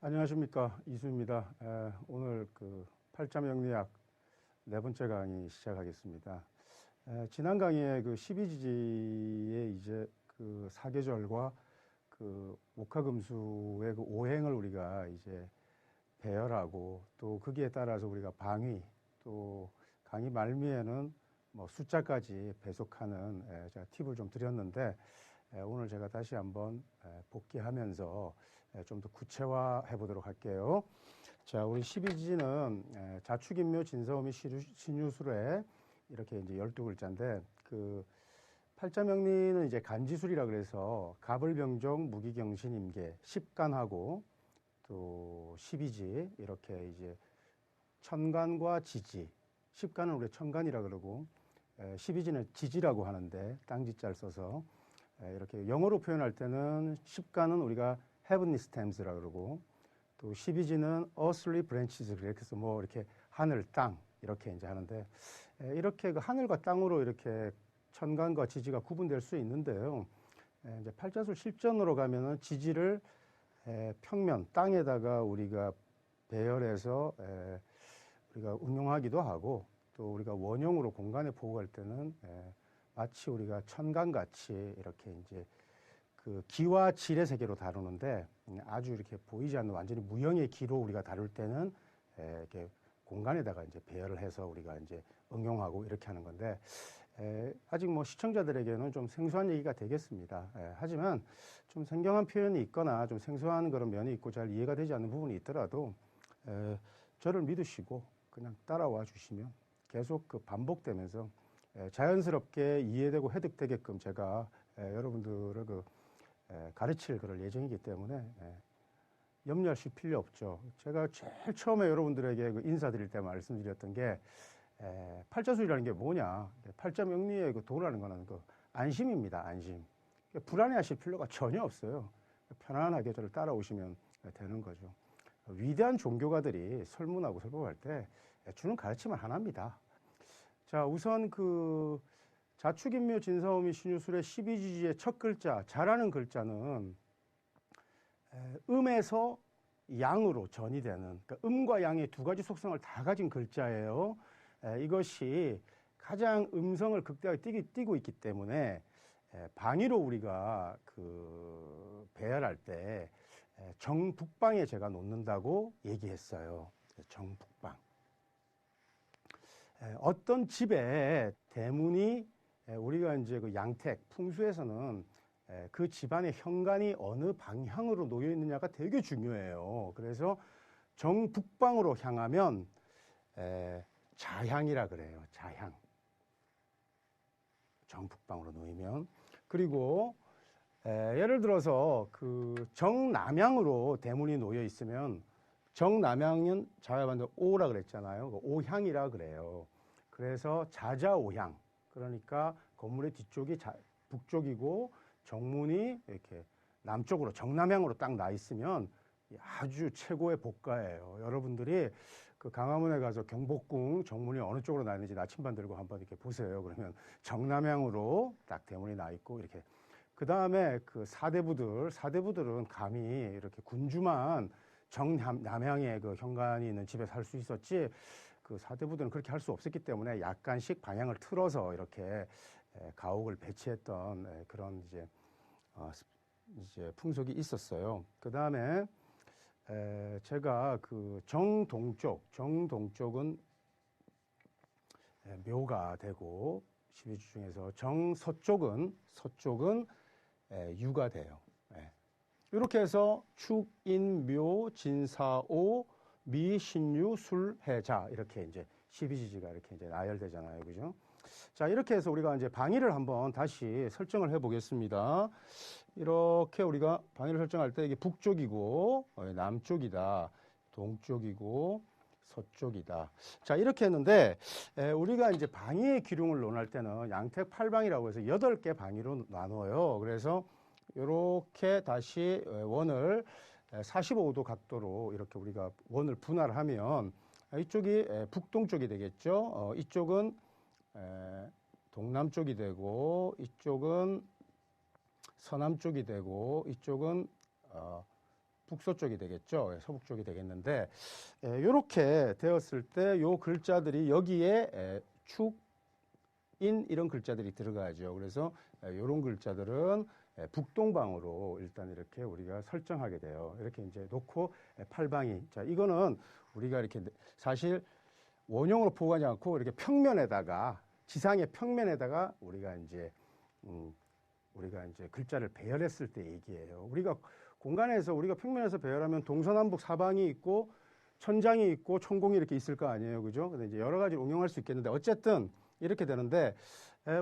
안녕하십니까, 이수입니다. 오늘 그 팔자명리학 네 번째 강의 시작하겠습니다. 지난 강의에 그 12지지의 이제 그 사계절과 그 목화금수의 그 오행을 우리가 이제 배열하고, 또 거기에 따라서 우리가 방위, 또 강의 말미에는 뭐 숫자까지 배속하는 제가 팁을 좀 드렸는데, 오늘 제가 다시 한번 복귀하면서 좀 더 구체화해 보도록 할게요. 자, 우리 12지는 자축인묘 진사오미 신유술에 이렇게 이제 12글자인데, 그 팔자명리는 이제 간지술이라 그래서 갑을병종 무기경신임계 10간하고 또 12지 이렇게 이제 천간과 지지, 10간은 우리 천간이라 그러고 12지는 지지라고 하는데 땅지자를 써서 이렇게 영어로 표현할 때는 10간은 우리가 heavenly stems라 그러고, 또 12지는 earthly branches 이렇게 해서 뭐 이렇게 하늘, 땅 이렇게 이제 하는데, 이렇게 그 하늘과 땅으로 이렇게 천간과 지지가 구분될 수 있는데요. 이제 팔자술 실전으로 가면은 지지를 평면 땅에다가 우리가 배열해서 우리가 응용하기도 하고, 또 우리가 원형으로 공간에 보고할 때는 마치 우리가 천간같이 이렇게 이제 그 기와 질의 세계로 다루는데, 아주 이렇게 보이지 않는 완전히 무형의 기로 우리가 다룰 때는 이렇게 공간에다가 이제 배열을 해서 우리가 이제 응용하고 이렇게 하는 건데, 아직 뭐 시청자들에게는 좀 생소한 얘기가 되겠습니다. 하지만 좀 생경한 표현이 있거나 좀 생소한 그런 면이 있고 잘 이해가 되지 않는 부분이 있더라도 저를 믿으시고 그냥 따라와 주시면 계속 그 반복되면서 자연스럽게 이해되고 획득되게끔 제가 여러분들을 그 가르칠 그럴 예정이기 때문에 염려하실 필요 없죠. 제가 제일 처음에 여러분들에게 그 인사드릴 때 말씀드렸던 게 팔자술이라는 게 뭐냐, 팔자명리의 그 도라는 거는 그 안심입니다. 안심. 불안해하실 필요가 전혀 없어요. 편안하게 저를 따라오시면 되는 거죠. 위대한 종교가들이 설문하고 설법할 때 주는 가르침은 하나입니다. 자, 우선 그 자축인묘 진사오미 신유술의 12지지의 첫 글자, 자라는 글자는 음에서 양으로 전이 되는, 그러니까 음과 양의 두 가지 속성을 다 가진 글자예요. 이것이 가장 음성을 극대화하게 띄고 있기 때문에 방위로 우리가 그 배열할 때 정북방에 제가 놓는다고 얘기했어요. 정북방. 어떤 집에 대문이 우리가 이제 그 양택, 풍수에서는 그 집안의 현관이 어느 방향으로 놓여 있느냐가 되게 중요해요. 그래서 정북방으로 향하면 자향이라 그래요. 자향. 정북방으로 놓이면. 그리고 예를 들어서 그 정남향으로 대문이 놓여 있으면, 정남향은 자야반도 오라 그랬잖아요. 오향이라 그래요. 그래서 자자오향. 그러니까 건물의 뒤쪽이 북쪽이고 정문이 이렇게 남쪽으로 정남향으로 딱 나 있으면 아주 최고의 복가예요. 여러분들이 그 강화문에 가서 경복궁 정문이 어느 쪽으로 나 있는지 나침반 들고 한번 이렇게 보세요. 그러면 정남향으로 딱 대문이 나 있고, 이렇게. 그 다음에 그 사대부들은 감히 이렇게 군주만 정남향의 그 현관이 있는 집에 살 수 있었지, 그 사대부들은 그렇게 할 수 없었기 때문에 약간씩 방향을 틀어서 이렇게 가옥을 배치했던 그런 이제 풍속이 있었어요. 그 다음에 제가 그 정동쪽은 묘가 되고, 12주 중에서 정서쪽은 유가 돼요. 이렇게 해서 축, 인, 묘, 진사오, 미, 신유, 술, 해자, 이렇게 이제 12지지가 이렇게 이제 나열되잖아요. 그죠? 자, 이렇게 해서 우리가 이제 방위를 한번 다시 설정을 해 보겠습니다. 이렇게 우리가 방위를 설정할 때 이게 북쪽이고, 남쪽이다, 동쪽이고, 서쪽이다. 자, 이렇게 했는데, 우리가 이제 방위의 기륭을 논할 때는 양택 8방이라고 해서 8개 방위로 나눠요. 그래서 이렇게 다시 원을 45도 각도로 이렇게 우리가 원을 분할하면, 이쪽이 북동쪽이 되겠죠. 이쪽은 동남쪽이 되고, 이쪽은 서남쪽이 되고, 이쪽은 북서쪽이 되겠죠. 서북쪽이 되겠는데 이렇게 되었을 때 요 글자들이 여기에 축인 이런 글자들이 들어가죠. 그래서 이런 글자들은 북동방으로 일단 이렇게 우리가 설정하게 돼요. 이렇게 이제 놓고 팔방이. 자, 이거는 우리가 이렇게 사실 원형으로 포괄하지 않고 이렇게 평면에다가 지상의 평면에다가 우리가 이제 글자를 배열했을 때 얘기예요. 우리가 공간에서 우리가 평면에서 배열하면 동서남북 사방이 있고 천장이 있고 천공이 이렇게 있을 거 아니에요. 그죠? 근데 이제 여러 가지를 응용할 수 있겠는데 어쨌든 이렇게 되는데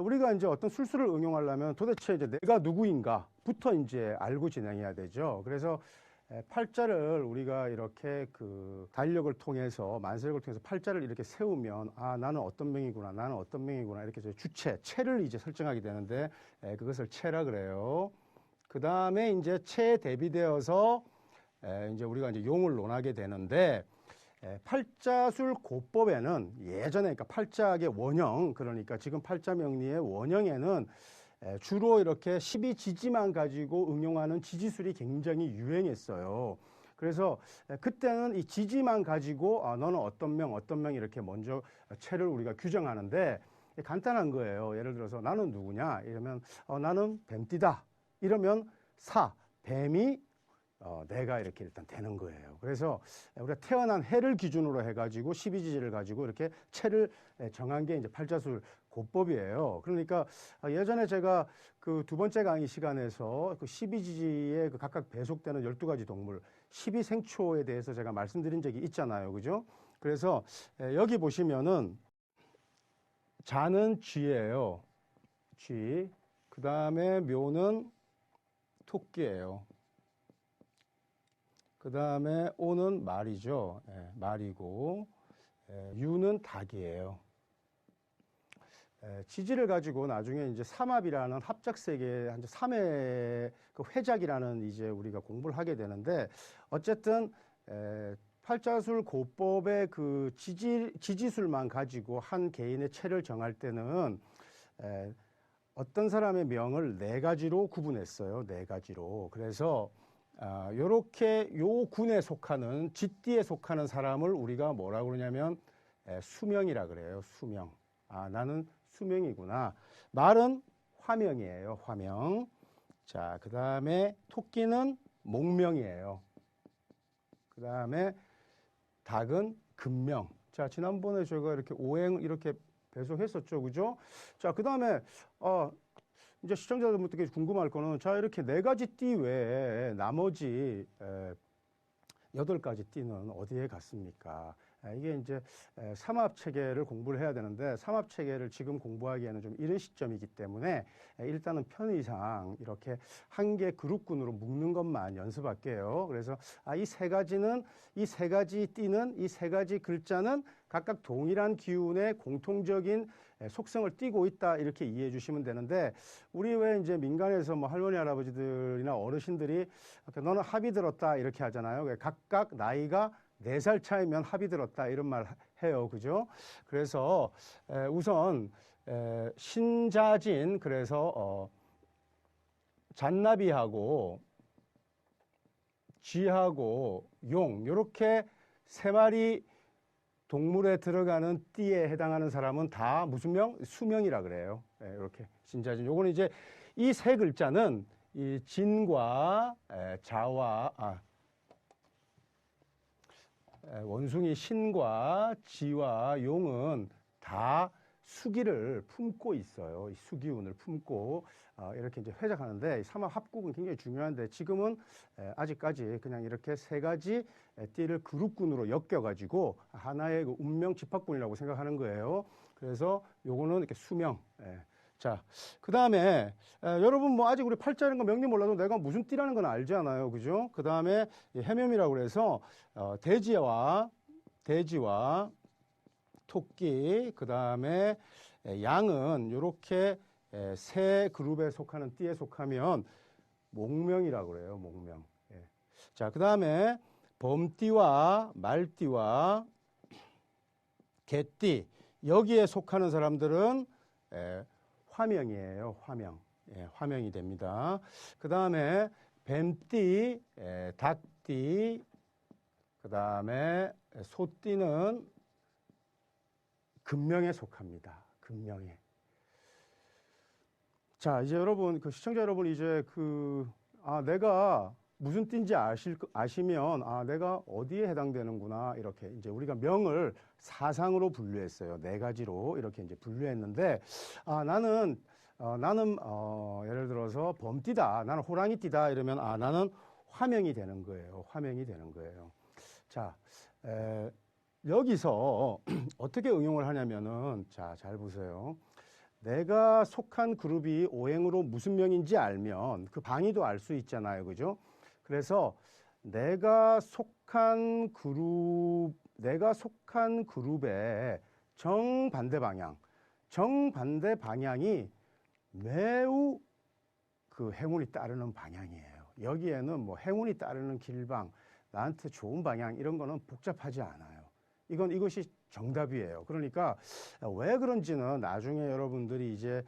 우리가 이제 어떤 술수를 응용하려면 도대체 이제 내가 누구인가부터 이제 알고 진행해야 되죠. 그래서 팔자를 우리가 이렇게 그 달력을 통해서 만세력을 통해서 팔자를 이렇게 세우면 아 나는 어떤 명이구나 나는 어떤 명이구나 이렇게 주체 체를 이제 설정하게 되는데 그것을 체라 그래요. 그 다음에 이제 체에 대비되어서 이제 우리가 이제 용을 논하게 되는데 팔자술 고법에는 예전에 그러니까 팔자학의 원형 그러니까 지금 팔자명리의 원형에는 주로 이렇게 12지지만 가지고 응용하는 지지술이 굉장히 유행했어요. 그래서 그때는 이 지지만 가지고 너는 어떤 명 이렇게 먼저 체를 우리가 규정하는데 간단한 거예요. 예를 들어서 나는 누구냐 이러면 나는 뱀띠다 이러면 뱀이 내가 이렇게 일단 되는 거예요. 그래서 우리가 태어난 해를 기준으로 해가지고 12지지를 가지고 이렇게 체를 정한 게 이제 팔자술 고법이에요. 그러니까 예전에 제가 그 두 번째 강의 시간에서 그 12지지에 그 각각 배속되는 12가지 동물 12생초에 대해서 제가 말씀드린 적이 있잖아요. 그죠? 그래서 여기 보시면은 자는 쥐예요. 쥐. 그 다음에 묘는 토끼예요. 그 다음에 오는 말이죠. 말이고 유는 닭이에요. 지지를 가지고 나중에 이제 삼합이라는 합작세계 한 3회 그 회작이라는 이제 우리가 공부를 하게 되는데 어쨌든 팔자술 고법의 그 지지술만 가지고 한 개인의 체를 정할 때는 어떤 사람의 명을 4가지로 구분했어요. 4가지로. 그래서 요렇게 요 군에 속하는 쥐띠에 속하는 사람을 우리가 뭐라고 그러냐면 수명이라 그래요. 수명. 나는 수명이구나. 말은 화명이에요. 화명. 자, 그 다음에 토끼는 목명이에요. 그 다음에 닭은 금명. 자, 지난번에 제가 이렇게 오행 이렇게 배속했었죠. 그죠? 자, 그 다음에 이제 시청자들분들께 궁금할 거는 자 이렇게 4가지 띠 외에 나머지 8가지 띠는 어디에 갔습니까? 이게 이제 삼합체계를 공부를 해야 되는데 삼합체계를 지금 공부하기에는 좀 이른 시점이기 때문에 일단은 편의상 이렇게 한 개 그룹군으로 묶는 것만 연습할게요. 그래서 이 3가지는 이 3가지 띠는 이 3가지 글자는 각각 동일한 기운의 공통적인 속성을 띠고 있다 이렇게 이해해 주시면 되는데 우리 왜 이제 민간에서 뭐 할머니 할아버지들이나 어르신들이 너는 합이 들었다 이렇게 하잖아요. 각각 나이가 4살 차이면 합이 들었다 이런 말 해요. 그죠? 그래서 우선 신자진 그래서 잔나비하고 쥐하고 용 이렇게 3마리 동물에 들어가는 띠에 해당하는 사람은 다 무슨 명? 수명이라 그래요. 이렇게 신자진. 요거는 이제 이 3글자는 이 진과 자와 원숭이 신과 지와 용은 다 수기를 품고 있어요. 이 수기운을 품고 이렇게 이제 회작하는데 삼합 합국은 굉장히 중요한데 지금은 아직까지 그냥 이렇게 3가지 띠를 그룹군으로 엮여가지고 하나의 그 운명 집합군이라고 생각하는 거예요. 그래서 요거는 이렇게 수명. 자, 그 다음에 여러분 뭐 아직 우리 팔자라는 거 명리 몰라도 내가 무슨 띠라는 건 알잖아요. 그죠? 그 다음에 해묘이라고 그래서 돼지와 토끼, 그 다음에 양은 이렇게 3 그룹에 속하는 띠에 속하면 목명이라고 그래요. 목명. 자, 그 다음에 범띠와 말띠와 개띠 여기에 속하는 사람들은 화명이에요. 화명. 화명이 됩니다. 그 다음에 뱀띠, 닭띠 소띠, 그 다음에 소띠는 금명에 속합니다. 금명에. 자, 이제 여러분, 시청자 여러분, 이제 내가 무슨 띠인지 아시면, 내가 어디에 해당되는구나, 이렇게 이제 우리가 명을 사상으로 분류했어요. 네 가지로 이렇게 이제 분류했는데, 나는 예를 들어서 범띠다, 나는 호랑이띠다, 이러면, 나는 화명이 되는 거예요. 화명이 되는 거예요. 자, 여기서 어떻게 응용을 하냐면은, 자, 잘 보세요. 내가 속한 그룹이 오행으로 무슨 명인지 알면 그 방위도 알 수 있잖아요. 그죠? 그래서 내가 속한 그룹의 정반대 방향이 매우 그 행운이 따르는 방향이에요. 여기에는 뭐 행운이 따르는 길방, 나한테 좋은 방향 이런 거는 복잡하지 않아요. 이것이 정답이에요. 그러니까 왜 그런지는 나중에 여러분들이 이제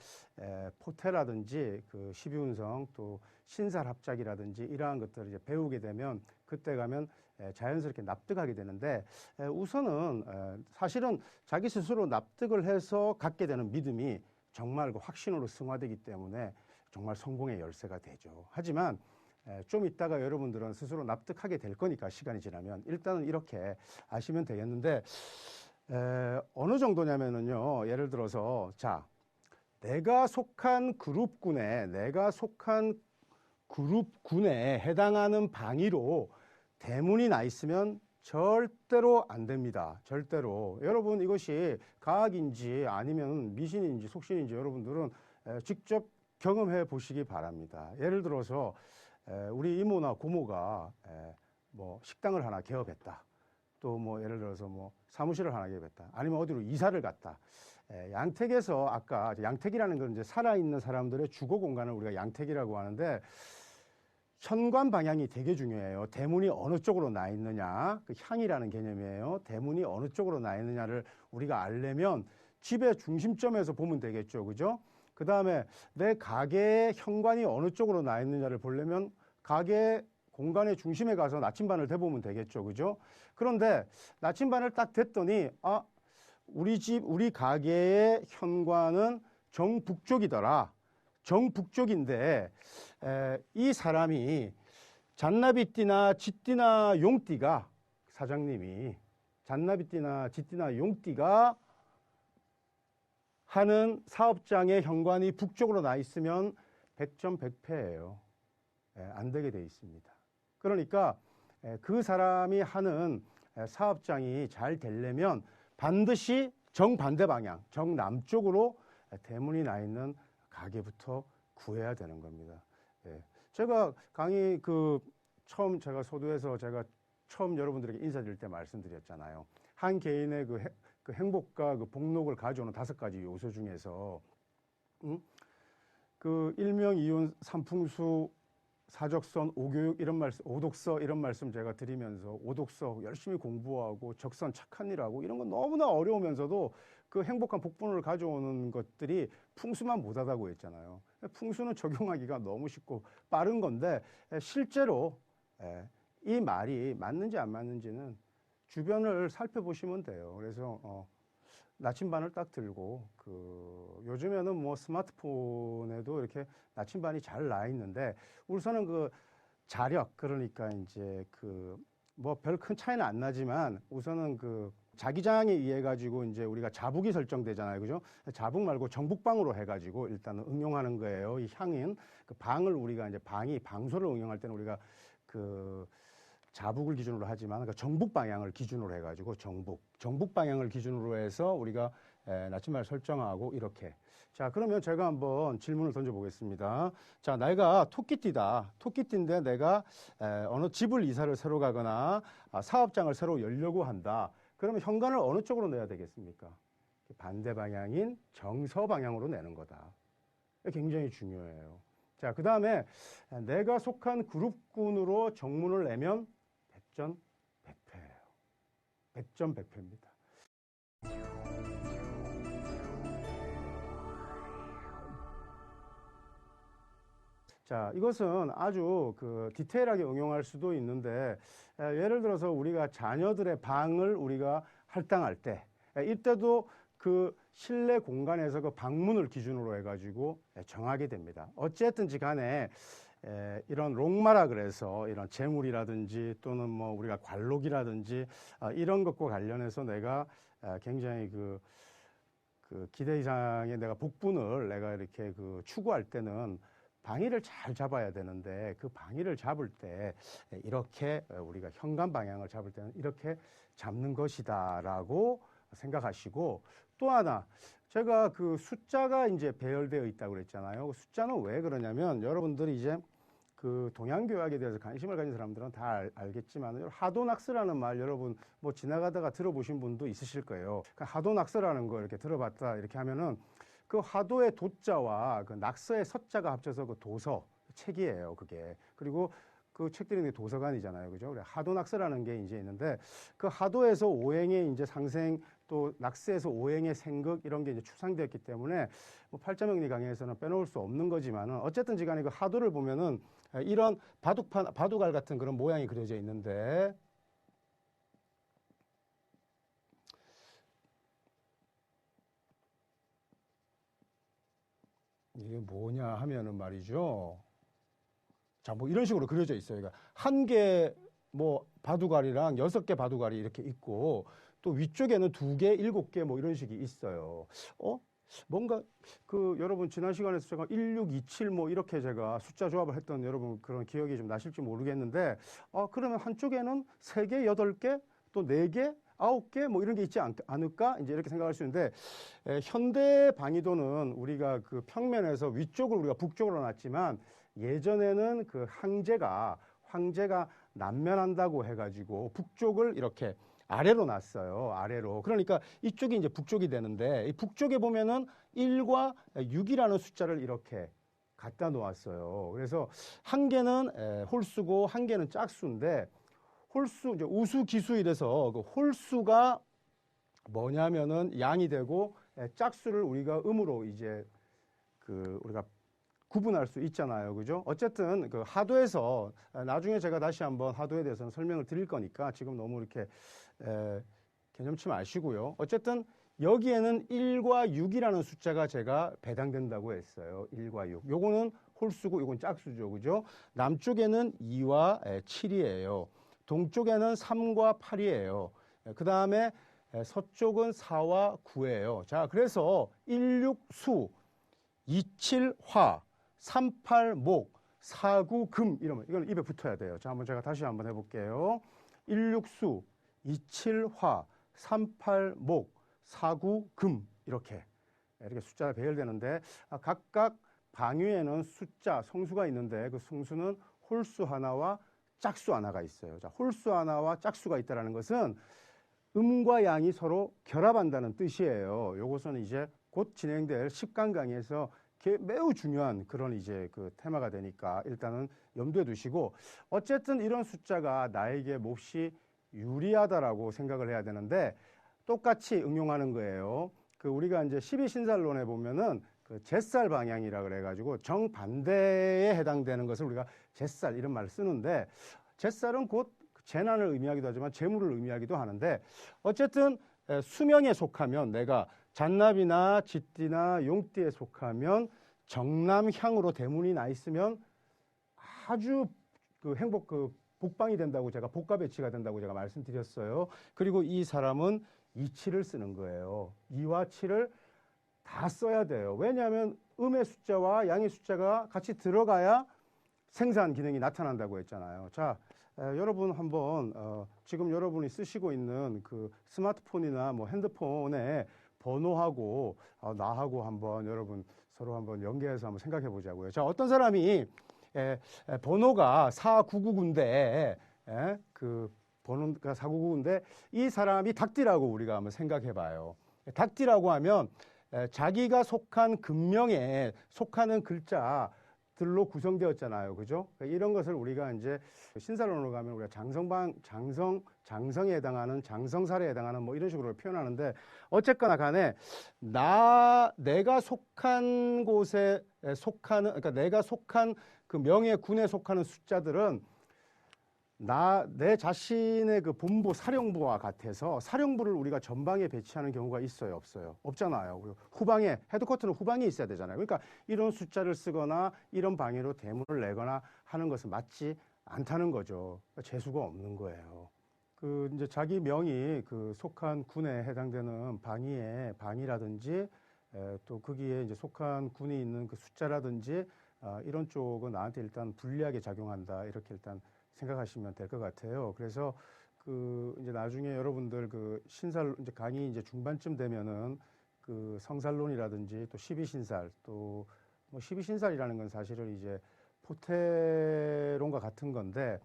포테라든지 그 12운성 또 신살합작이라든지 이러한 것들을 이제 배우게 되면 그때 가면 자연스럽게 납득하게 되는데, 우선은 사실은 자기 스스로 납득을 해서 갖게 되는 믿음이 정말 그 확신으로 승화되기 때문에 정말 성공의 열쇠가 되죠. 하지만 좀 있다가 여러분들은 스스로 납득하게 될 거니까, 시간이 지나면 일단은 이렇게 아시면 되겠는데, 어느 정도냐면은요, 예를 들어서, 자, 내가 속한 그룹군에 해당하는 방위로 대문이 나 있으면 절대로 안 됩니다. 절대로. 여러분, 이것이 과학인지 아니면 미신인지 속신인지 여러분들은 직접 경험해 보시기 바랍니다. 예를 들어서 우리 이모나 고모가 뭐 식당을 하나 개업했다. 또 뭐 예를 들어서 뭐 사무실을 하나 개업했다. 아니면 어디로 이사를 갔다. 양택에서, 아까 양택이라는 건 이제 살아있는 사람들의 주거 공간을 우리가 양택이라고 하는데, 현관 방향이 되게 중요해요. 대문이 어느 쪽으로 나 있느냐, 그 향이라는 개념이에요. 대문이 어느 쪽으로 나 있느냐를 우리가 알려면 집의 중심점에서 보면 되겠죠. 그죠? 그 다음에 내 가게의 현관이 어느 쪽으로 나 있느냐를 보려면 가게 공간의 중심에 가서 나침반을 대보면 되겠죠. 그죠? 그런데 나침반을 딱 댔더니, 우리 가게의 현관은 정북쪽이더라. 정북쪽인데, 이 사람이 잔나비띠나 쥐띠나 용띠가, 사장님이 잔나비띠나 쥐띠나 용띠가 하는 사업장의 현관이 북쪽으로 나 있으면 100점 100패예요. 안 되게 돼 있습니다. 그러니까 그 사람이 하는 사업장이 잘 되려면 반드시 정반대 방향, 정남쪽으로 대문이 나 있는 가게부터 구해야 되는 겁니다. 제가 강의 처음 제가 소도에서 제가 처음 여러분들에게 인사드릴 때 말씀드렸잖아요. 한 개인의 그 행복과 그 복록을 가져오는 5가지 요소 중에서 그 일명이윤 삼풍수 사적선 오교육 이런 말씀, 오독서 이런 말씀 제가 드리면서, 오독서 열심히 공부하고 적선 착한 일하고 이런 건 너무나 어려우면서도 그 행복한 복분을 가져오는 것들이 풍수만 못하다고 했잖아요. 풍수는 적용하기가 너무 쉽고 빠른 건데, 실제로 이 말이 맞는지 안 맞는지는 주변을 살펴보시면 돼요. 그래서 나침반을 딱 들고, 요즘에는 뭐 스마트폰에도 이렇게 나침반이 잘 나 있는데, 우선은 그 자력, 그러니까 이제 뭐 별 큰 차이는 안 나지만, 우선은 자기장에 의해 가지고 이제 우리가 자북이 설정되잖아요. 그죠? 자북 말고 정북방으로 해가지고 일단은 응용하는 거예요. 이 향인, 방을 우리가 이제 방소를 응용할 때는 우리가 자북을 기준으로 하지만, 그러니까 정북 방향을 기준으로 해가지고 정북 방향을 기준으로 해서 우리가 나침반을 설정하고 이렇게. 자, 그러면 제가 한번 질문을 던져보겠습니다. 자, 내가 토끼띠다. 토끼띠인데 내가 어느 집을 이사를 새로 가거나 사업장을 새로 열려고 한다. 그러면 현관을 어느 쪽으로 내야 되겠습니까? 반대 방향인 정서 방향으로 내는 거다. 굉장히 중요해요. 자, 그 다음에 내가 속한 그룹군으로 정문을 내면 100점 100패예요. 100점 100패입니다. 자, 이것은 아주 그 디테일하게 응용할 수도 있는데, 예를 들어서 우리가 자녀들의 방을 우리가 할당할 때, 이때도 그 실내 공간에서 그 방문을 기준으로 해가지고 정하게 됩니다. 어쨌든지 간에 이런 롱마라 그래서 이런 재물이라든지 또는 뭐 우리가 관록이라든지 이런 것과 관련해서 내가 굉장히 그 기대 이상의 내가 복분을 내가 이렇게 그 추구할 때는 방위를 잘 잡아야 되는데, 그 방위를 잡을 때 이렇게 우리가 현관 방향을 잡을 때는 이렇게 잡는 것이다라고 생각하시고, 또 하나 제가 그 숫자가 이제 배열되어 있다고 그랬잖아요. 숫자는 왜 그러냐면, 여러분들이 이제 그 동양교학에 대해서 관심을 가진 사람들은 다 알겠지만, 하도낙스라는 말 여러분 뭐 지나가다가 들어보신 분도 있으실 거예요. 하도낙스라는 거 이렇게 들어봤다 이렇게 하면은 그 하도의 도자와 그 낙서의 서자가 합쳐서 그 도서 책이에요, 그게. 그리고 그 책들이 도서관이잖아요, 그죠? 하도낙서라는 게 이제 있는데, 그 하도에서 오행의 이제 상생, 또 낙서에서 오행의 생극 이런 게 이제 추상되었기 때문에 뭐 팔자명리 강의에서는 빼놓을 수 없는 거지만은, 어쨌든지 간에 그 하도를 보면은 이런 바둑알 같은 그런 모양이 그려져 있는데, 이게 뭐냐 하면은 말이죠. 자, 뭐 이런 식으로 그려져 있어요. 그러니까 한 개 뭐 바둑알이랑 6개 바둑알이 이렇게 있고, 또 위쪽에는 2개, 7개 뭐 이런 식이 있어요. 뭔가 그 여러분 지난 시간에서 제가 1627 뭐 이렇게 제가 숫자 조합을 했던 여러분 그런 기억이 좀 나실지 모르겠는데, 그러면 한쪽에는 3개, 8개, 또 4개, 9개 뭐 이런 게 있지 않을까? 이제 이렇게 생각할 수 있는데, 현대 방위도는 우리가 그 평면에서 위쪽을 우리가 북쪽으로 놨지만, 예전에는 그 황제가 난면한다고 해가지고 북쪽을 이렇게 아래로 놨어요. 아래로. 그러니까 이쪽이 이제 북쪽이 되는데, 이 북쪽에 보면은 1과 6이라는 숫자를 이렇게 갖다 놓았어요. 그래서 한 개는 홀수고 한 개는 짝수인데, 홀수, 이제 우수, 기수 이래서 그 홀수가 뭐냐면은 양이 되고, 짝수를 우리가 음으로 이제 그 우리가 구분할 수 있잖아요. 그죠? 어쨌든 그 하도에서 나중에 제가 다시 한번 하도에 대해서는 설명을 드릴 거니까 지금 너무 이렇게 개념치 마시고요. 어쨌든 여기에는 1과 6이라는 숫자가 제가 배당된다고 했어요. 1과 6. 요거는 홀수고 요건 짝수죠. 그죠? 남쪽에는 2와 7이에요. 동쪽에는 3과 8이에요. 그 다음에 서쪽은 4와 9예요. 자, 그래서 16수, 27화, 38목, 49금 이러면 이건 입에 붙어야 돼요. 자, 한번 제가 다시 한번 해볼게요. 16수, 27화, 38목, 49금 이렇게 숫자가 배열되는데, 각각 방위에는 숫자, 성수가 있는데, 그 성수는 홀수 하나와 짝수 하나가 있어요. 자, 홀수 하나와 짝수가 있다는 것은 음과 양이 서로 결합한다는 뜻이에요. 요것은 이제 곧 진행될 십강 강의에서 매우 중요한 그런 이제 그 테마가 되니까 일단은 염두에 두시고, 어쨌든 이런 숫자가 나에게 몹시 유리하다라고 생각을 해야 되는데, 똑같이 응용하는 거예요. 그 우리가 이제 12신살론에 보면은 그 제살 방향이라 그래가지고 정반대에 해당되는 것을 우리가 제살 이런 말을 쓰는데, 제살은 곧 재난을 의미하기도 하지만 재물을 의미하기도 하는데, 어쨌든 수명에 속하면, 내가 잔납이나 쥐띠나 용띠에 속하면 정남향으로 대문이 나 있으면 아주 그 복방이 된다고, 제가 복가배치가 된다고 제가 말씀드렸어요. 그리고 이 사람은 이치를 쓰는 거예요. 2와 7을 다 써야 돼요. 왜냐하면 음의 숫자와 양의 숫자가 같이 들어가야 생산 기능이 나타난다고 했잖아요. 자, 여러분 한번 지금 여러분이 쓰시고 있는 그 스마트폰이나 뭐 핸드폰에 번호하고 나하고 한번 여러분 서로 한번 연계해서 한번 생각해 보자고요. 자, 어떤 사람이 번호가 499인데, 그 번호가 499인데 이 사람이 닭띠라고 우리가 한번 생각해 봐요. 닭띠라고 하면 자기가 속한 금명에 속하는 글자들로 구성되었잖아요. 그죠? 이런 것을 우리가 이제 신사론으로 가면 우리가 장성에 해당하는, 장성살에 해당하는 뭐 이런 식으로 표현하는데, 어쨌거나 간에 내가 속한 곳에 속하는, 그러니까 내가 속한 그 명예군에 속하는 숫자들은 내 자신의 그 본부 사령부와 같아서 사령부를 우리가 전방에 배치하는 경우가 있어요, 없어요? 없잖아요. 그리고 후방에, 헤드쿼터는 후방에 있어야 되잖아요. 그러니까 이런 숫자를 쓰거나 이런 방해로 대문을 내거나 하는 것은 맞지 않다는 거죠. 그러니까 재수가 없는 거예요. 그 이제 자기 명이 그 속한 군에 해당되는 방이라든지 또 거기에 이제 속한 군이 있는 그 숫자라든지 이런 쪽은 나한테 일단 불리하게 작용한다. 이렇게 일단 생각하시면 될 것 같아요. 그래서 그 이제 나중에 여러분들 그 신살 이제 강의 이제 중반쯤 되면은 그 성살론이라든지 또 십이신살 또 뭐 십이신살이라는 건 사실은 이제 포테론과 같은 건데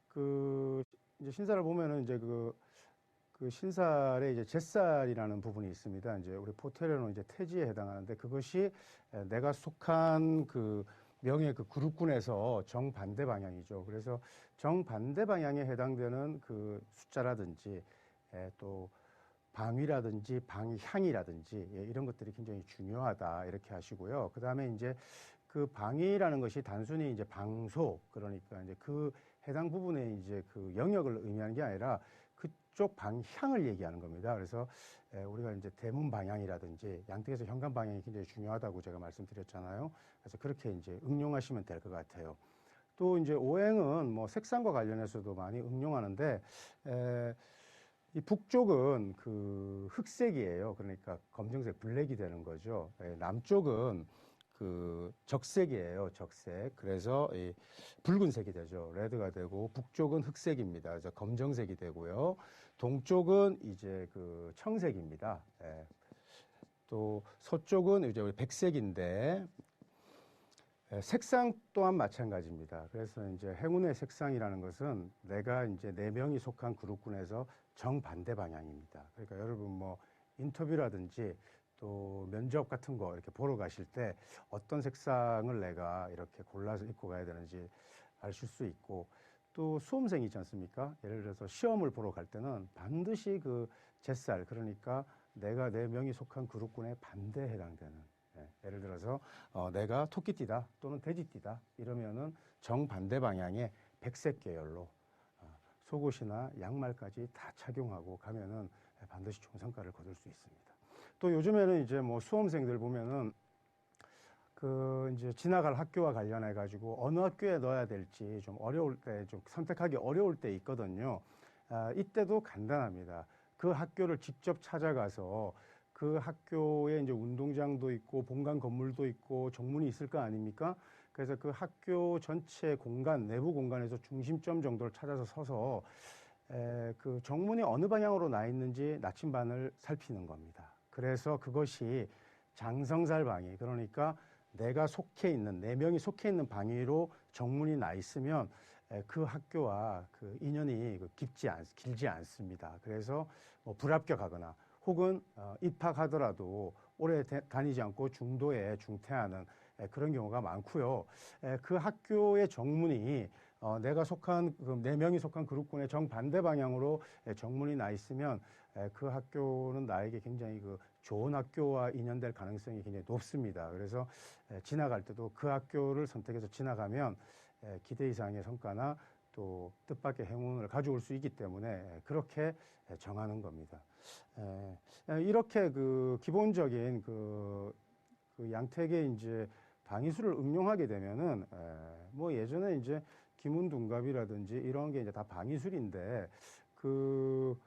그 이제 신살을 보면은 이제 그 신살에 이제 젯살이라는 부분이 있습니다. 이제 우리 포테론은 이제 태지에 해당하는데 그것이 내가 속한 그 명의 그 그룹군에서 정반대 방향이죠. 그래서 정반대 방향에 해당되는 그 숫자라든지 또 방위라든지 방향이라든지 이런 것들이 굉장히 중요하다 이렇게 하시고요. 그 다음에 이제 그 방위라는 것이 단순히 이제 방소 그러니까 이제 그 해당 부분에 이제 그 영역을 의미하는 게 아니라 그쪽 방향을 얘기하는 겁니다. 그래서 우리가 이제 대문 방향이라든지 양쪽에서 현관 방향이 굉장히 중요하다고 제가 말씀드렸잖아요. 그래서 그렇게 이제 응용하시면 될 것 같아요. 또 이제 오행은 뭐 색상과 관련해서도 많이 응용하는데 이 북쪽은 그 흑색이에요. 그러니까 검정색, 블랙이 되는 거죠. 남쪽은 그 적색이에요. 적색. 그래서 이 붉은색이 되죠. 레드가 되고 북쪽은 흑색입니다. 그래서 검정색이 되고요. 동쪽은 이제 그 청색입니다. 또 서쪽은 이제 우리 백색인데 색상 또한 마찬가지입니다. 그래서 이제 행운의 색상이라는 것은 내가 이제 네 명이 속한 그룹군에서 정반대 방향입니다. 그러니까 여러분 뭐 인터뷰라든지 또 면접 같은 거 이렇게 보러 가실 때 어떤 색상을 내가 이렇게 골라서 입고 가야 되는지 아실 수 있고 또 수험생이 있지 않습니까? 예를 들어서 시험을 보러 갈 때는 반드시 그 젯살 그러니까 내가 네 명이 속한 그룹군에 반대에 해당되는 예를 들어서 내가 토끼띠다 또는 돼지띠다 이러면은 정반대 방향의 백색 계열로 속옷이나 양말까지 다 착용하고 가면은 반드시 좋은 성과를 거둘 수 있습니다. 또 요즘에는 이제 뭐 수험생들 보면은 그 이제 지나갈 학교와 관련해 가지고 어느 학교에 넣어야 될지 좀 어려울 때 좀 선택하기 어려울 때 있거든요. 이때도 간단합니다. 그 학교를 직접 찾아가서 그 학교에 이제 운동장도 있고 본관 건물도 있고 정문이 있을 거 아닙니까? 그래서 그 학교 전체 공간, 내부 공간에서 중심점 정도를 찾아서 서서 그 정문이 어느 방향으로 나 있는지 나침반을 살피는 겁니다. 그래서 그것이 장성살 방위, 그러니까 내가 속해 있는, 네 명이 속해 있는 방위로 정문이 나 있으면 그 학교와 그 인연이 길지 않습니다. 그래서 뭐 불합격하거나 혹은 입학하더라도 오래 다니지 않고 중도에 중퇴하는 그런 경우가 많고요. 그 학교의 정문이 내가 속한 그 네 명이 속한 그룹군의 정반대 방향으로 정문이 나 있으면 그 학교는 나에게 굉장히 그 좋은 학교와 인연될 가능성이 굉장히 높습니다. 그래서 지나갈 때도 그 학교를 선택해서 지나가면 기대 이상의 성과나 또 뜻밖의 행운을 가져올 수 있기 때문에 그렇게 정하는 겁니다. 이렇게 그 기본적인 그 양택의 이제 방위수를 응용하게 되면은 뭐 예전에 이제 기문둔갑이라든지 이런 게 이제 다 방위술인데 그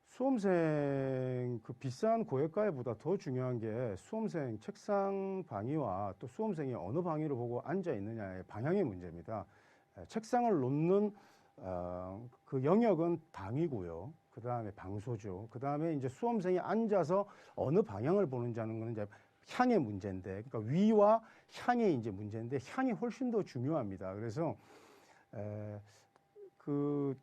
수험생 그 비싼 고액가에보다 더 중요한 게 수험생 책상 방위와 또 수험생이 어느 방위를 보고 앉아 있느냐의 방향의 문제입니다. 책상을 놓는 그 영역은 방위고요. 그 다음에 방소죠. 그 다음에 이제 수험생이 앉아서 어느 방향을 보는지 하는 거는 이제 향의 문제인데, 그러니까 위와 향의 이제 문제인데 향이 훨씬 더 중요합니다. 그래서 그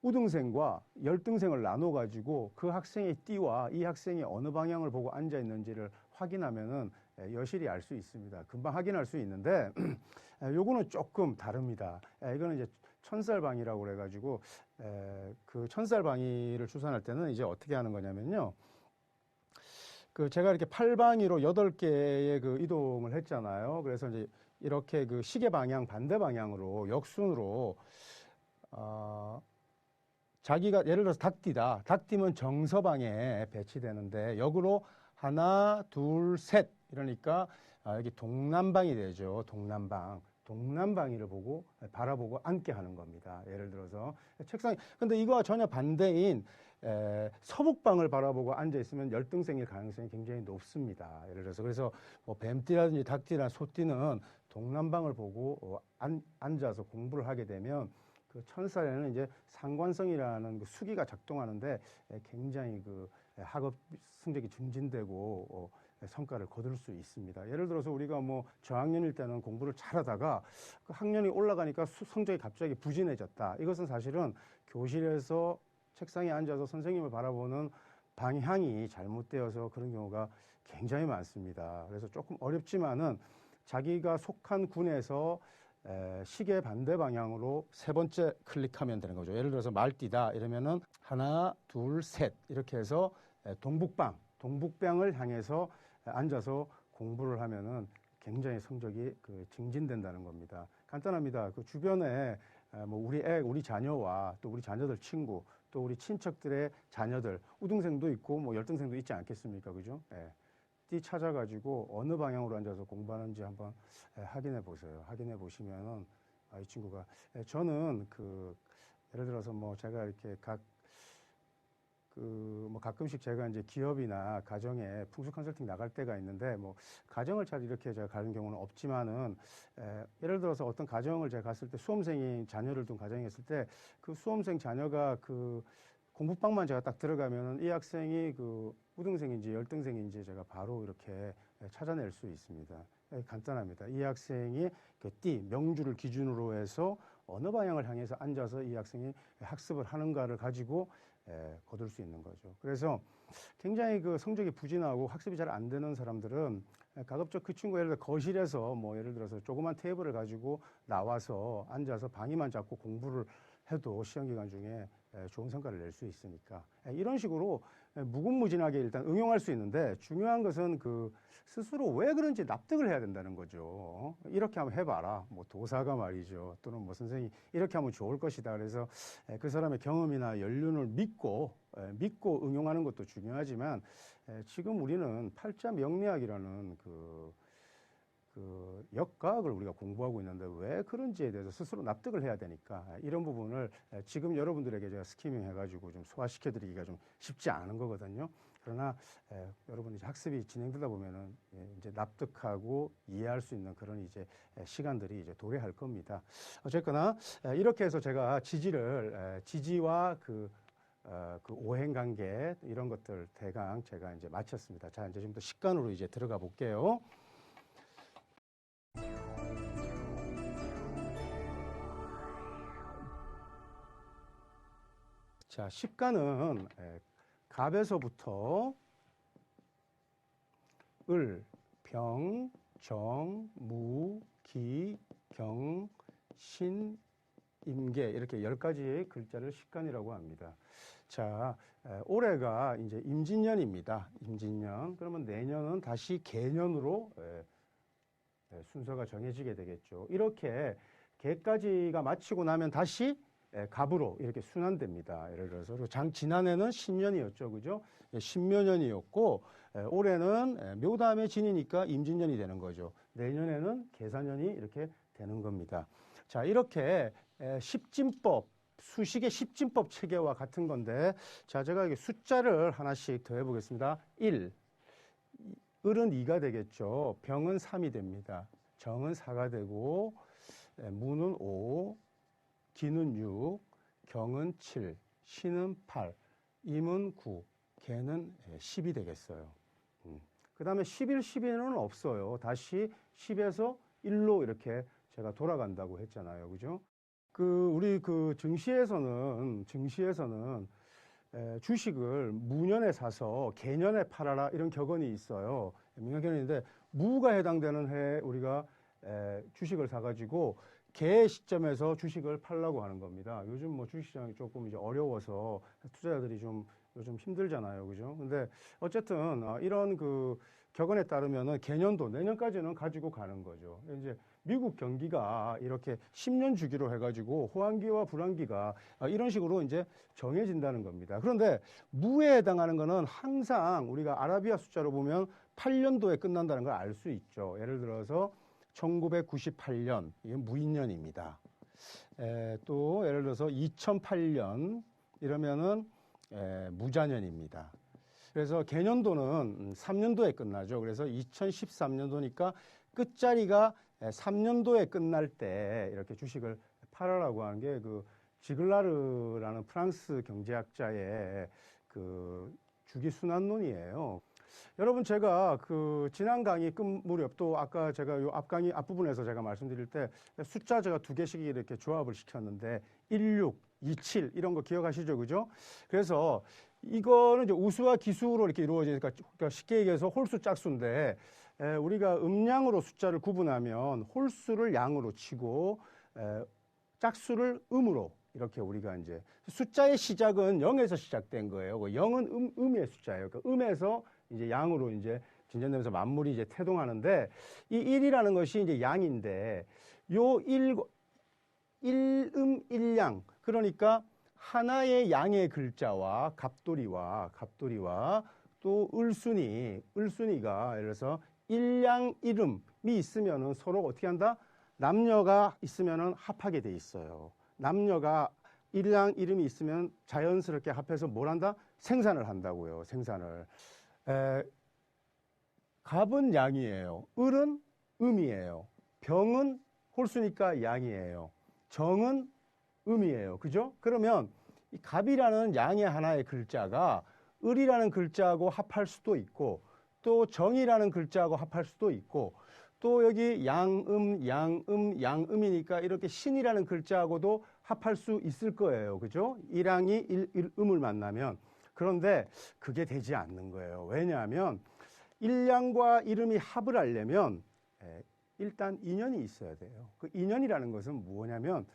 우등생과 열등생을 나눠 가지고 그 학생의 띠와 이 학생이 어느 방향을 보고 앉아 있는지를 확인하면은 여실히 알 수 있습니다. 금방 확인할 수 있는데 요거는 조금 다릅니다. 이거는 이제 천살방이라고 그래 가지고 그 천살방이를 추산할 때는 이제 어떻게 하는 거냐면요. 그 제가 이렇게 8방위로 8개의 그 이동을 했잖아요. 그래서 이제 이렇게 그 시계 방향 반대 방향으로 역순으로 자기가 예를 들어서 닭띠다. 닭띠면 정서방에 배치되는데 역으로 하나, 둘, 셋 이러니까 여기 동남방이 되죠. 동남방. 동남방위를 보고 바라보고 앉게 하는 겁니다. 예를 들어서 책상이 근데 이거와 전혀 반대인 서북방을 바라보고 앉아 있으면 열등생일 가능성이 굉장히 높습니다. 예를 들어서 그래서 뭐 뱀띠라든지 닭띠나 소띠는 동남방을 보고 앉아서 공부를 하게 되면 그 천살에는 이제 상관성이라는 그 수기가 작동하는데 굉장히 그 학업 성적이 증진되고 성과를 거둘 수 있습니다. 예를 들어서 우리가 뭐 저학년일 때는 공부를 잘하다가 그 학년이 올라가니까 성적이 갑자기 부진해졌다. 이것은 사실은 교실에서 책상에 앉아서 선생님을 바라보는 방향이 잘못되어서 그런 경우가 굉장히 많습니다. 그래서 조금 어렵지만은 자기가 속한 군에서 시계 반대 방향으로 세 번째 클릭하면 되는 거죠. 예를 들어서 말띠다 이러면은 하나, 둘, 셋 이렇게 해서 동북방을 향해서 앉아서 공부를 하면은 굉장히 성적이 증진된다는 겁니다. 간단합니다. 그 주변에 뭐 우리 자녀와 또 우리 자녀들 친구 또 우리 친척들의 자녀들 우등생도 있고 뭐 열등생도 있지 않겠습니까? 그죠? 띠 찾아가지고 어느 방향으로 앉아서 공부하는지 한번 확인해 보세요. 확인해 보시면은 이 친구가 저는 예를 들어서 뭐 제가 이렇게 뭐 가끔씩 제가 이제 기업이나 가정에 풍수 컨설팅 나갈 때가 있는데 뭐 가정을 잘 이렇게 제가 가는 경우는 없지만은 예를 들어서 어떤 가정을 제가 갔을 때 수험생이 자녀를 둔 가정에 있을 때 그 수험생 자녀가 공부방만 제가 딱 들어가면은 이 학생이 우등생인지 열등생인지 제가 바로 이렇게 찾아낼 수 있습니다. 간단합니다. 이 학생이 명주를 기준으로 해서 어느 방향을 향해서 앉아서 이 학생이 학습을 하는가를 가지고 거둘 수 있는 거죠. 그래서 굉장히 성적이 부진하고 학습이 잘 안 되는 사람들은 가급적 그 친구 예를 들어 거실에서 뭐 예를 들어서 조그만 테이블을 가지고 나와서 앉아서 방위만 잡고 공부를 해도 시험 기간 중에 좋은 성과를 낼 수 있으니까 이런 식으로 무궁무진하게 일단 응용할 수 있는데 중요한 것은 스스로 왜 그런지 납득을 해야 된다는 거죠. 이렇게 한번 해봐라. 뭐 도사가 말이죠. 또는 뭐 선생님이 이렇게 하면 좋을 것이다. 그래서 그 사람의 경험이나 연륜을 믿고 응용하는 것도 중요하지만 지금 우리는 팔자 명리학이라는 역과학을 우리가 공부하고 있는데 왜 그런지에 대해서 스스로 납득을 해야 되니까 이런 부분을 지금 여러분들에게 제가 스키밍 해가지고 좀 소화시켜 드리기가 좀 쉽지 않은 거거든요. 그러나 여러분이 학습이 진행되다 보면은 이제 납득하고 이해할 수 있는 그런 이제 시간들이 이제 도래할 겁니다. 어쨌거나 이렇게 해서 제가 지지와 오행관계 이런 것들 대강 제가 이제 마쳤습니다. 자, 이제 좀 더 식간으로 이제 들어가 볼게요. 자, 식간은 갑에서부터 을, 병, 정, 무, 기, 경, 신, 임계 이렇게 10가지의 글자를 식간이라고 합니다. 자, 올해가 이제 임진년입니다. 임진년. 그러면 내년은 다시 개년으로 순서가 정해지게 되겠죠. 이렇게 개까지가 마치고 나면 다시 갑으로 이렇게 순환됩니다. 예를 들어서 지난해는 신년이었죠, 그죠? 신묘년이었고 올해는 묘 다음에 진이니까 임진년이 되는 거죠. 내년에는 계사년이 이렇게 되는 겁니다. 자, 이렇게 십진법 수식의 십진법 체계와 같은 건데 자, 제가 여기 숫자를 하나씩 더 해보겠습니다. 1, 을은 2가 되겠죠. 병은 3이 됩니다. 정은 4가 되고 무는 5, 기는 6, 경은 7, 신은 8, 임은 9, 개는 10이 되겠어요. 그 다음에 11, 12는 없어요. 다시 10에서 1로 이렇게 제가 돌아간다고 했잖아요. 그죠? 우리 증시에서는 주식을 무년에 사서 개년에 팔아라 이런 격언이 있어요. 민간견인인데 무가 해당되는 해에 우리가 주식을 사가지고 개 시점에서 주식을 팔라고 하는 겁니다. 요즘 뭐 주식시장이 조금 이제 어려워서 투자자들이 좀 요즘 힘들잖아요. 그죠? 근데 어쨌든 이런 그 격언에 따르면은 개년도 내년까지는 가지고 가는 거죠. 이제 미국 경기가 이렇게 10년 주기로 해가지고 호황기와 불황기가 이런 식으로 이제 정해진다는 겁니다. 그런데 무에 해당하는 거는 항상 우리가 아라비아 숫자로 보면 8년도에 끝난다는 걸 알 수 있죠. 예를 들어서 1998년, 이게 무인년입니다. 또 예를 들어서 2008년 이러면은 무자년입니다. 그래서 개년도는 3년도에 끝나죠. 그래서 2013년도니까 끝자리가 3년도에 끝날 때 이렇게 주식을 팔아라고 하는 게 그 지글라르라는 프랑스 경제학자의 그 주기순환론이에요. 여러분, 제가 그 지난 강의 끝 무렵 또 아까 제가 요 앞 강의 앞부분에서 제가 말씀드릴 때 숫자 제가 2개씩 이렇게 조합을 시켰는데 16, 27 이런 거 기억하시죠? 그죠? 그래서 이거는 이제 우수와 기수로 이렇게 이루어지니까 그러니까 쉽게 얘기해서 홀수 짝수인데 우리가 음량으로 숫자를 구분하면 홀수를 양으로 치고 짝수를 음으로 이렇게 우리가 이제 숫자의 시작은 0에서 시작된 거예요. 0은 음의 숫자예요. 그러니까 음에서 이제 양으로 이제 진전되면서 만물이 이제 태동하는데 이 1이라는 것이 이제 양인데 요 1음 1양 그러니까 하나의 양의 글자와 갑돌이와 또 을순이가 예를 들어서 일양 이름이 있으면은 서로 어떻게 한다? 남녀가 있으면은 합하게 돼 있어요. 남녀가 일양 이름이 있으면 자연스럽게 합해서 뭘 한다? 생산을 한다고요. 생산을. 갑은 양이에요. 을은 음이에요. 병은 홀수니까 양이에요. 정은 음이에요. 그죠? 그러면 이 갑이라는 양의 하나의 글자가 을이라는 글자하고 합할 수도 있고 또 정이라는 글자하고 합할 수도 있고 또 여기 양음이니까 이렇게 신이라는 글자하고도 합할 수 있을 거예요. 그죠? 일양이 음을 만나면. 그런데 그게 되지 않는 거예요. 왜냐하면 일양과 이름이 합을 하려면 일단 인연이 있어야 돼요. 그 인연이라는 것은 뭐냐면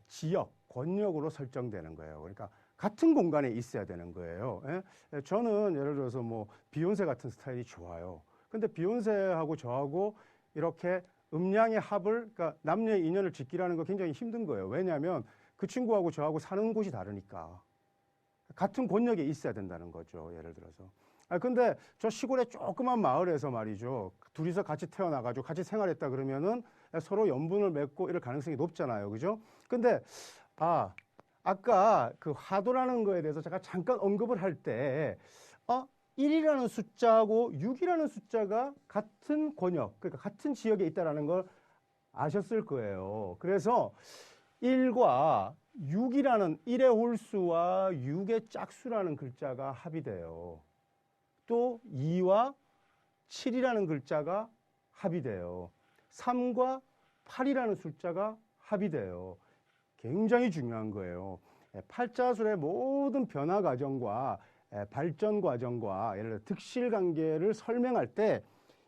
지역, 권역으로 설정되는 거예요. 그러니까 같은 공간에 있어야 되는 거예요. 저는 예를 들어서 뭐 비욘세 같은 스타일이 좋아요. 근데 비욘세하고 저하고 이렇게 음양의 합을, 그러니까 남녀의 인연을 짓기라는 거 굉장히 힘든 거예요. 왜냐하면 그 친구하고 저하고 사는 곳이 다르니까. 같은 권역에 있어야 된다는 거죠. 예를 들어서. 근데 저 시골의 조그만 마을에서 말이죠. 둘이서 같이 태어나가지고 같이 생활했다 그러면은 서로 연분을 맺고 이럴 가능성이 높잖아요. 그죠? 근데, 아까 그 화도라는 거에 대해서 제가 잠깐 언급을 할 때, 1이라는 숫자하고 6이라는 숫자가 같은 권역, 그러니까 같은 지역에 있다는 걸 아셨을 거예요. 그래서 1과 6이라는 1의 홀수와 6의 짝수라는 글자가 합이 돼요. 또 2와 7이라는 글자가 합이 돼요. 3과 8이라는 숫자가 합이 돼요. 굉장히 중요한 거예요. 팔자술의 모든 변화 과정과 발전 과정과 예를 들어 득실 관계를 설명할 때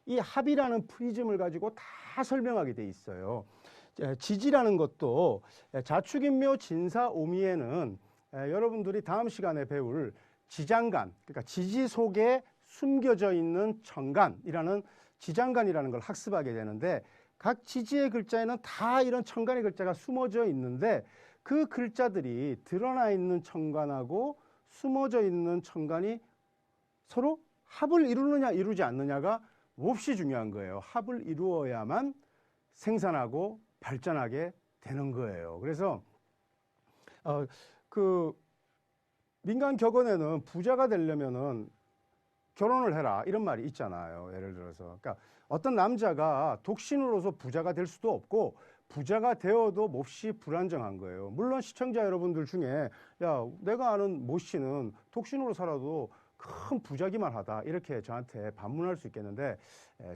이 합이라는 프리즘을 가지고 다 설명하게 돼 있어요. 지지라는 것도 자축인묘 진사오미에는 여러분들이 다음 시간에 배울 지장간, 그러니까 지지 속에 숨겨져 있는 천간이라는 지장간이라는 걸 학습하게 되는데 각 지지의 글자에는 다 이런 천간의 글자가 숨어져 있는데 그 글자들이 드러나 있는 천간하고 숨어져 있는 천간이 서로 합을 이루느냐 이루지 않느냐가 몹시 중요한 거예요. 합을 이루어야만 생산하고 발전하게 되는 거예요. 그래서 그 민간 격언에는 부자가 되려면은 결혼을 해라 이런 말이 있잖아요. 예를 들어서 그러니까 어떤 남자가 독신으로서 부자가 될 수도 없고 부자가 되어도 몹시 불안정한 거예요. 물론 시청자 여러분들 중에 야 내가 아는 모 씨는 독신으로 살아도 큰 부자기만 하다 이렇게 저한테 반문할 수 있겠는데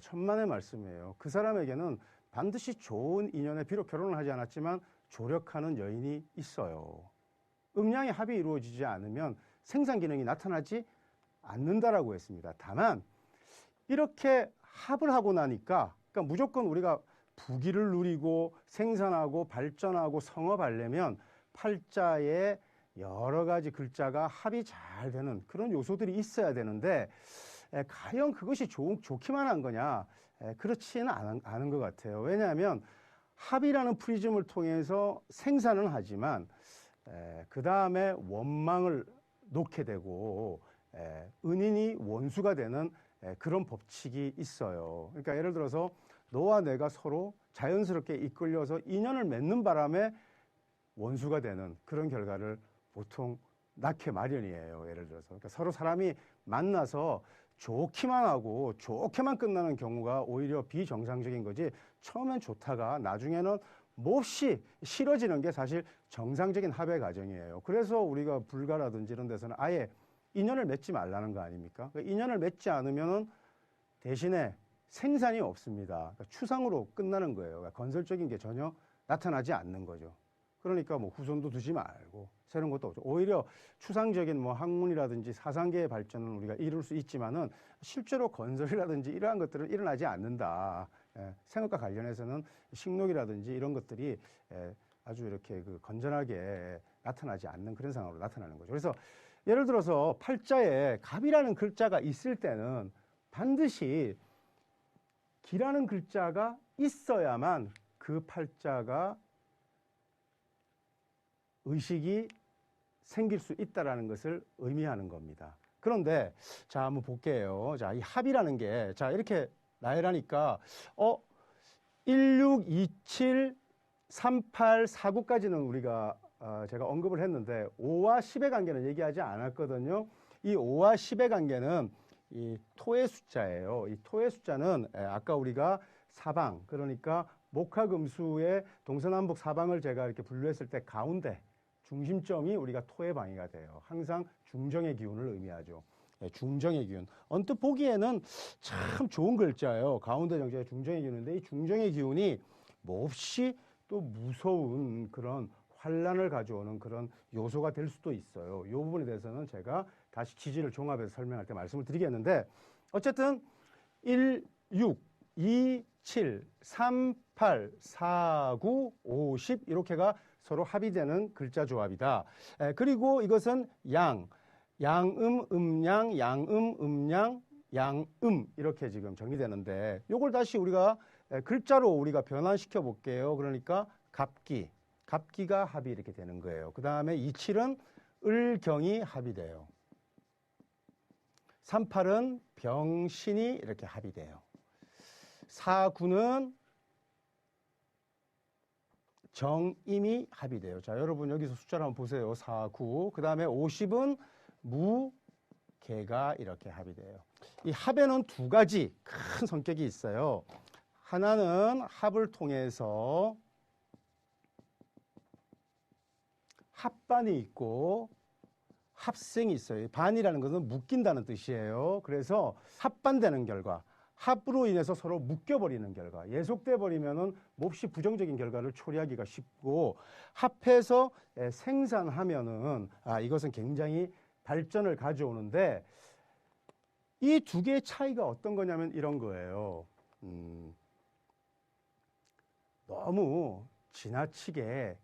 천만의 말씀이에요. 그 사람에게는 반드시 좋은 인연에 비록 결혼을 하지 않았지만 조력하는 여인이 있어요. 음양의 합이 이루어지지 않으면 생산 기능이 나타나지 않는다라고 했습니다. 다만 이렇게 합을 하고 나니까 그러니까 무조건 우리가 부귀를 누리고 생산하고 발전하고 성업하려면 팔자에 여러 가지 글자가 합이 잘 되는 그런 요소들이 있어야 되는데 과연 그것이 좋기만 한 거냐? 그렇지는 않은 것 같아요. 왜냐하면 합이라는 프리즘을 통해서 생산은 하지만 그 다음에 원망을 놓게 되고 은인이 원수가 되는 그런 법칙이 있어요. 그러니까 예를 들어서 너와 내가 서로 자연스럽게 이끌려서 인연을 맺는 바람에 원수가 되는 그런 결과를 보통 낳게 마련이에요. 예를 들어서 그러니까 서로 사람이 만나서 좋기만 하고 좋게만 끝나는 경우가 오히려 비정상적인 거지, 처음엔 좋다가 나중에는 몹시 싫어지는 게 사실 정상적인 합의 과정이에요. 그래서 우리가 불가라든지 이런 데서는 아예 인연을 맺지 말라는 거 아닙니까? 그러니까 인연을 맺지 않으면은 대신에 생산이 없습니다. 그러니까 추상으로 끝나는 거예요. 그러니까 건설적인 게 전혀 나타나지 않는 거죠. 그러니까 뭐 후손도 두지 말고 새로운 것도 없죠. 오히려 추상적인 뭐 학문이라든지 사상계의 발전은 우리가 이룰 수 있지만은 실제로 건설이라든지 이러한 것들은 일어나지 않는다. 생업과 관련해서는 식록이라든지 이런 것들이 아주 이렇게 그 건전하게 나타나지 않는 그런 상황으로 나타나는 거죠. 그래서 예를 들어서 팔자에 갑이라는 글자가 있을 때는 반드시 기라는 글자가 있어야만 그 팔자가 의식이 생길 수 있다라는 것을 의미하는 겁니다. 그런데 자, 한번 볼게요. 자, 이 합이라는 게 자, 이렇게 나열하니까 1627 38 49까지는 우리가 제가 언급을 했는데 5와 10의 관계는 얘기하지 않았거든요. 이 5와 10의 관계는 이 토의 숫자예요. 이 토의 숫자는 아까 우리가 사방, 그러니까 목화금수의 동서남북 사방을 제가 이렇게 분류했을 때 가운데 중심점이 우리가 토의 방위가 돼요. 항상 중정의 기운을 의미하죠. 중정의 기운. 언뜻 보기에는 참 좋은 글자예요. 가운데 정자가 중정의 기운인데 이 중정의 기운이 몹시 또 무서운 그런 환란을 가져오는 그런 요소가 될 수도 있어요. 이 부분에 대해서는 제가 다시 지지를 종합해서 설명할 때 말씀을 드리겠는데, 어쨌든 1, 6, 2, 7, 3, 8, 4, 9, 5, 10 이렇게가 서로 합이 되는 글자 조합이다. 그리고 이것은 양음, 음양, 양음, 음양, 양음 이렇게 지금 정리되는데, 요걸 다시 우리가 글자로 우리가 변환시켜 볼게요. 그러니까 갑기가 합이 이렇게 되는 거예요. 그 다음에 27은 을경이 합이 돼요. 38은 병신이 이렇게 합이 돼요. 49는 정임이 합이 돼요. 자, 여러분 여기서 숫자를 한번 보세요. 49. 그 다음에 50은 무개가 이렇게 합이 돼요. 이 합에는 두 가지 큰 성격이 있어요. 하나는 합을 통해서 합반이 있고 합생이 있어요. 반이라는 것은 묶인다는 뜻이에요. 그래서 합반되는 결과, 합으로 인해서 서로 묶여버리는 결과, 예속돼 버리면은 몹시 부정적인 결과를 초래하기가 쉽고, 합해서 생산하면은 이것은 굉장히 발전을 가져오는데, 이 두 개의 차이가 어떤 거냐면 이런 거예요. 너무 지나치게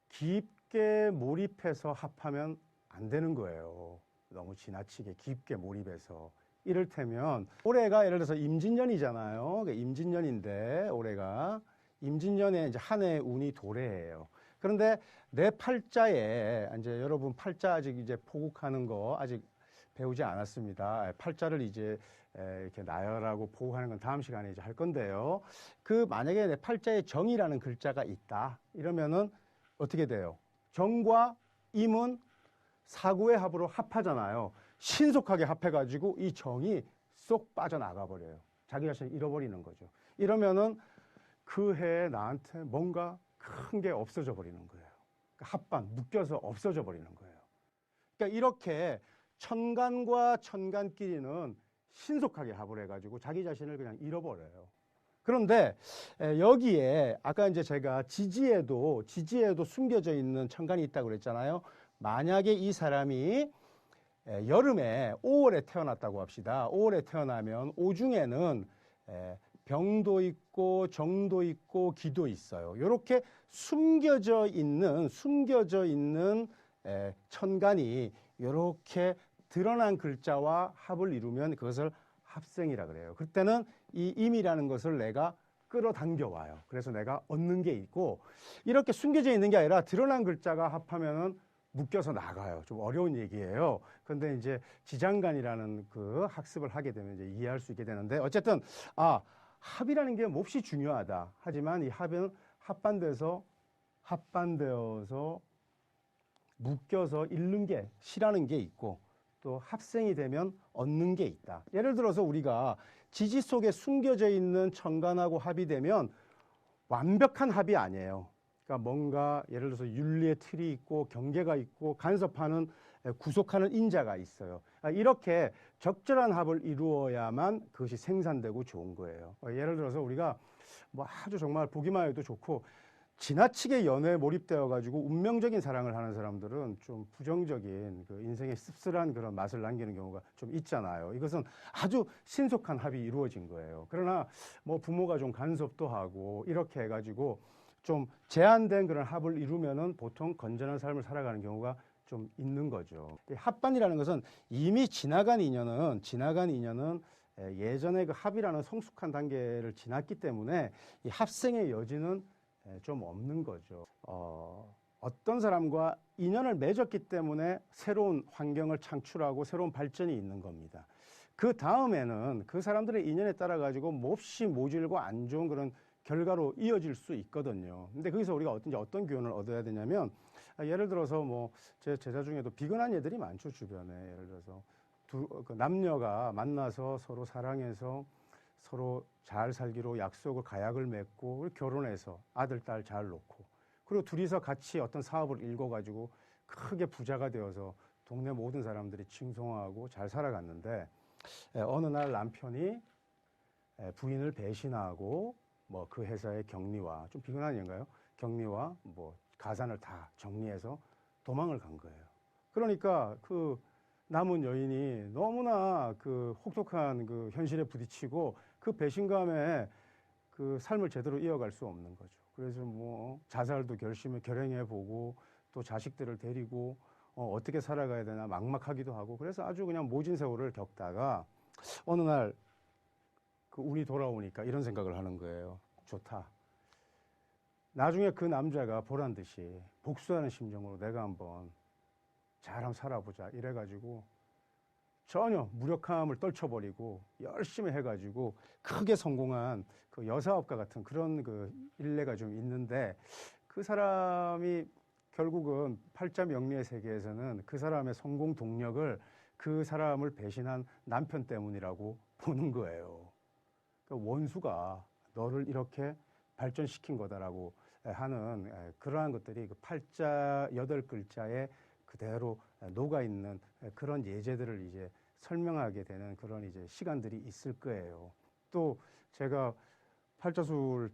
깊게 몰입해서 합하면 안 되는 거예요. 너무 지나치게 깊게 몰입해서. 이를테면 올해가 예를 들어서 임진년이잖아요. 임진년인데 올해가 임진년에 이제 한 해 운이 도래예요. 그런데 내 팔자에 이제 여러분 팔자 아직 이제 포국하는 거 아직 배우지 않았습니다. 팔자를 이제 이렇게 나열하고 포국하는 건 다음 시간에 이제 할 건데요. 그 만약에 내 팔자에 정이라는 글자가 있다 이러면은 어떻게 돼요? 정과 임은 사구의 합으로 합하잖아요. 신속하게 합해가지고 이 정이 쏙 빠져나가 버려요. 자기 자신을 잃어버리는 거죠. 이러면은 그 해에 나한테 뭔가 큰 게 없어져 버리는 거예요. 그러니까 합반, 묶여서 없어져 버리는 거예요. 그러니까 이렇게 천간과 천간끼리는 신속하게 합을 해가지고 자기 자신을 그냥 잃어버려요. 그런데 여기에 아까 이제 제가 지지에도 숨겨져 있는 천간이 있다고 그랬잖아요. 만약에 이 사람이 여름에 5월에 태어났다고 합시다. 5월에 태어나면 오중에는 병도 있고 정도 있고 기도 있어요. 이렇게 숨겨져 있는 천간이 이렇게 드러난 글자와 합을 이루면 그것을 합생이라 그래요. 그때는 이 임이라는 것을 내가 끌어당겨 와요. 그래서 내가 얻는 게 있고, 이렇게 숨겨져 있는 게 아니라 드러난 글자가 합하면은 묶여서 나가요. 좀 어려운 얘기예요. 근데 이제 지장간이라는 그 학습을 하게 되면 이제 이해할 수 있게 되는데, 어쨌든 합이라는 게 몹시 중요하다. 하지만 이 합은 합반되어서 묶여서 잃는 게, 실하는 게 있고, 또 합생이 되면 얻는 게 있다. 예를 들어서 우리가 지지 속에 숨겨져 있는 천간하고 합이 되면 완벽한 합이 아니에요. 그러니까 뭔가 예를 들어서 윤리의 틀이 있고 경계가 있고 간섭하는, 구속하는 인자가 있어요. 이렇게 적절한 합을 이루어야만 그것이 생산되고 좋은 거예요. 예를 들어서 우리가 뭐 아주 정말 보기만 해도 좋고 지나치게 연애에 몰입되어 가지고 운명적인 사랑을 하는 사람들은 좀 부정적인 그 인생의 씁쓸한 그런 맛을 남기는 경우가 좀 있잖아요. 이것은 아주 신속한 합이 이루어진 거예요. 그러나 뭐 부모가 좀 간섭도 하고 이렇게 해가지고 좀 제한된 그런 합을 이루면은 보통 건전한 삶을 살아가는 경우가 좀 있는 거죠. 합반이라는 것은 이미 지나간 인연은 예전에 그 합이라는 성숙한 단계를 지났기 때문에 이 합생의 여지는 좀 없는 거죠. 어떤 사람과 인연을 맺었기 때문에 새로운 환경을 창출하고 새로운 발전이 있는 겁니다. 그 다음에는 그 사람들의 인연에 따라 가지고 몹시 모질고 안 좋은 그런 결과로 이어질 수 있거든요. 근데 거기서 우리가 어떤 교훈을 얻어야 되냐면, 예를 들어서 뭐 제 제자 중에도 비근한 애들이 많죠, 주변에. 예를 들어서 그 남녀가 만나서 서로 사랑해서 서로 잘 살기로 약속을 가약을 맺고 결혼해서 아들 딸 잘 놓고, 그리고 둘이서 같이 어떤 사업을 일궈가지고 크게 부자가 되어서 동네 모든 사람들이 칭송하고 잘 살아갔는데, 어느 날 남편이 부인을 배신하고 뭐 그 회사의 격리와, 좀 비근한 얘기인가요? 격리와 뭐 가산을 다 정리해서 도망을 간 거예요. 그러니까 그 남은 여인이 너무나 그 혹독한 그 현실에 부딪히고 그 배신감에 그 삶을 제대로 이어갈 수 없는 거죠. 그래서 뭐 자살도 결행해 보고 또 자식들을 데리고 어떻게 살아가야 되나 막막하기도 하고, 그래서 아주 그냥 모진 세월을 겪다가 어느 날 그 운이 돌아오니까 이런 생각을 하는 거예요. 좋다. 나중에 그 남자가 보란 듯이 복수하는 심정으로 내가 한번 잘 살아보자 이래가지고 전혀 무력함을 떨쳐버리고 열심히 해가지고 크게 성공한 그 여사업가 같은 그런 그 일례가 좀 있는데, 그 사람이 결국은 팔자 명리의 세계에서는 그 사람의 성공 동력을 그 사람을 배신한 남편 때문이라고 보는 거예요. 그러니까 원수가 너를 이렇게 발전시킨 거다라고 하는 그러한 것들이 그 팔자 8글자에 그대로 녹아있는 그런 예제들을 이제 설명하게 되는 그런 이제 시간들이 있을 거예요. 또 제가 팔자술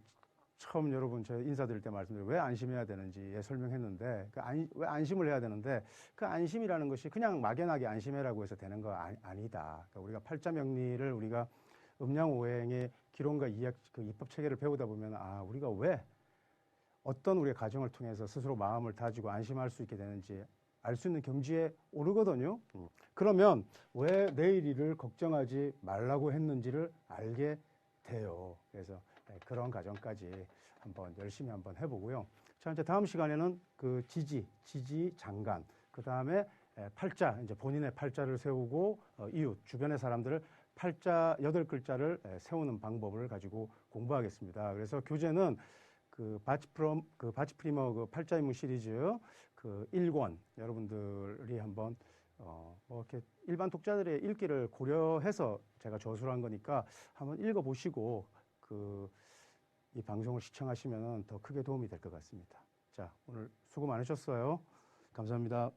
처음 여러분 제가 인사드릴 때 말씀드린 왜 안심해야 되는지 설명했는데, 왜 안심을 해야 되는데, 그 안심이라는 것이 그냥 막연하게 안심해라고 해서 되는 거 아니다. 그러니까 우리가 팔자 명리를 우리가 음양오행의 기론과 이학, 그 입법 체계를 배우다 보면 우리가 왜 어떤 우리의 가정을 통해서 스스로 마음을 다지고 안심할 수 있게 되는지 알 수 있는 경지에 오르거든요. 그러면 왜 내일 일을 걱정하지 말라고 했는지를 알게 돼요. 그래서 그런 과정까지 한번 열심히 한번 해보고요. 자, 이제 다음 시간에는 그 지지, 장간, 그 다음에 팔자, 이제 본인의 팔자를 세우고 이웃, 주변의 사람들을 팔자 8글자를 세우는 방법을 가지고 공부하겠습니다. 그래서 교재는 그 바치프리머 그 팔자인문 시리즈 그 1권 여러분들이 한번 뭐 이렇게 일반 독자들의 읽기를 고려해서 제가 저술을 한 거니까 한번 읽어보시고 이 방송을 시청하시면 더 크게 도움이 될 것 같습니다. 자, 오늘 수고 많으셨어요. 감사합니다.